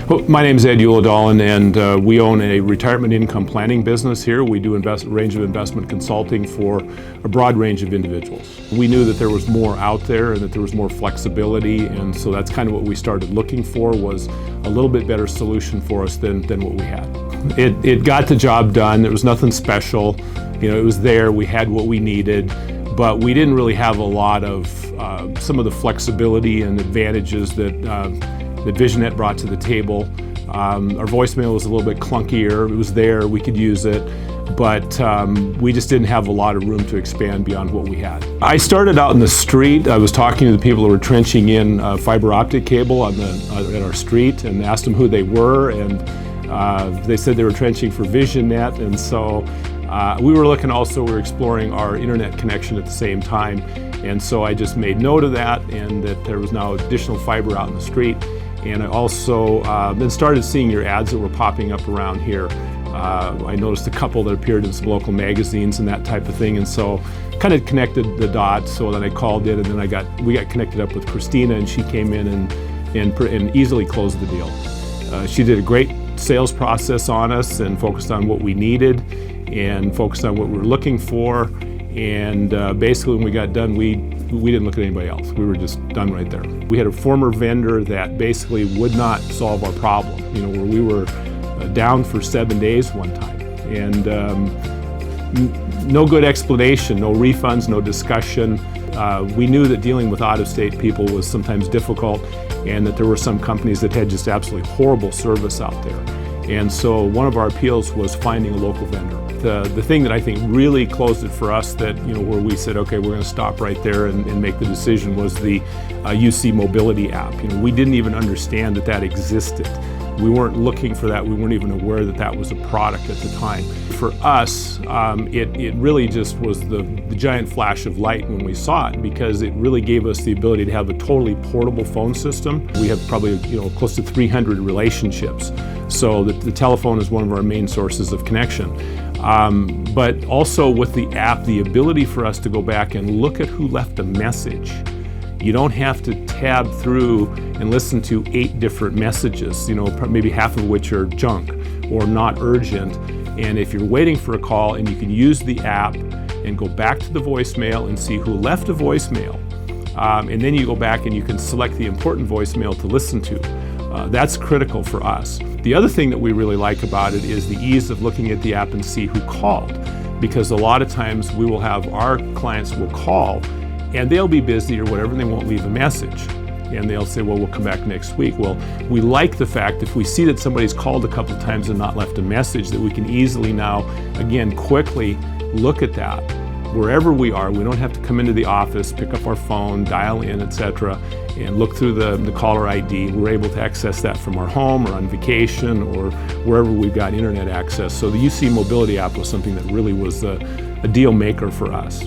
Well, my name is Ulledalen, and we own a retirement income planning business here. We do a range of investment consulting for a broad range of individuals. We knew that there was more out there and that there was more flexibility, and so that's kind of what we started looking for, was a little bit better solution for us than what we had. It got the job done. There was nothing special. It was there. We had what we needed, but we didn't really have a lot of some of the flexibility and advantages that VisionNet brought to the table. Our voicemail was a little bit clunkier. It was there, we could use it, but we just didn't have a lot of room to expand beyond what we had. I started out in the street. I was talking to the people who were trenching in fiber optic cable at our street, and asked them who they were, and they said they were trenching for VisionNet, and so we were exploring our internet connection at the same time, and so I just made note of that, and that there was now additional fiber out in the street. And I also then started seeing your ads that were popping up around here. I noticed a couple that appeared in some local magazines and that type of thing, and so kind of connected the dots. So then I called in, and then we got connected up with Christina, and she came in and easily closed the deal. She did a great sales process on us and focused on what we needed and focused on what we were looking for. And basically when we got done, we didn't look at anybody else. We were just done right there. We had a former vendor that basically would not solve our problem, where we were down for 7 days one time. And no good explanation, no refunds, no discussion. We knew that dealing with out-of-state people was sometimes difficult, and that there were some companies that had just absolutely horrible service out there. And so one of our appeals was finding a local vendor. The thing that I think really closed it for us, that where we said, okay, we're going to stop right there and make the decision, was the UC mobility app. We didn't even understand that existed. We weren't looking for that. We weren't even aware that was a product at the time. For us, it really just was the giant flash of light when we saw it, because it really gave us the ability to have a totally portable phone system. We have probably close to 300 relationships, so the telephone is one of our main sources of connection. But also with the app, the ability for us to go back and look at who left a message. You don't have to tab through and listen to 8 different messages, maybe half of which are junk or not urgent. And if you're waiting for a call, and you can use the app and go back to the voicemail and see who left a voicemail, and then you go back and you can select the important voicemail to listen to. That's critical for us. The other thing that we really like about it is the ease of looking at the app and see who called, because a lot of times we will have our clients will call, and they'll be busy or whatever, and they won't leave a message. And they'll say, well, we'll come back next week. Well, we like the fact if we see that somebody's called a couple of times and not left a message, that we can easily now, again, quickly look at that. Wherever we are, we don't have to come into the office, pick up our phone, dial in, etc., and look through the caller ID. We're able to access that from our home or on vacation or wherever we've got internet access. So the UC Mobility app was something that really was a deal maker for us.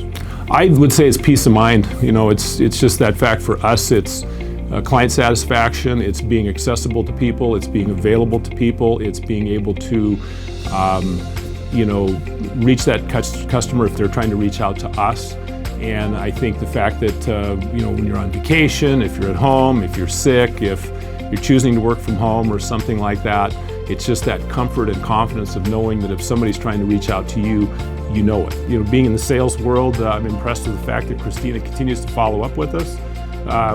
I would say it's peace of mind. It's just that fact for us. It's client satisfaction. It's being accessible to people. It's being available to people. It's being able to, reach that customer if they're trying to reach out to us. And I think the fact that when you're on vacation, if you're at home, if you're sick, if you're choosing to work from home or something like that, it's just that comfort and confidence of knowing that if somebody's trying to reach out to you, you know it. Being in the sales world, I'm impressed with the fact that Christina continues to follow up with us.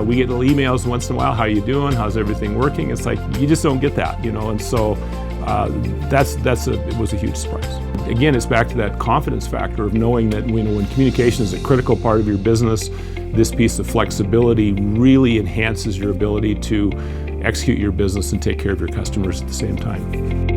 We get little emails once in a while, how you doing? How's everything working? It's like, you just don't get that, and so it was a huge surprise. Again, it's back to that confidence factor of knowing that when communication is a critical part of your business, this piece of flexibility really enhances your ability to execute your business and take care of your customers at the same time.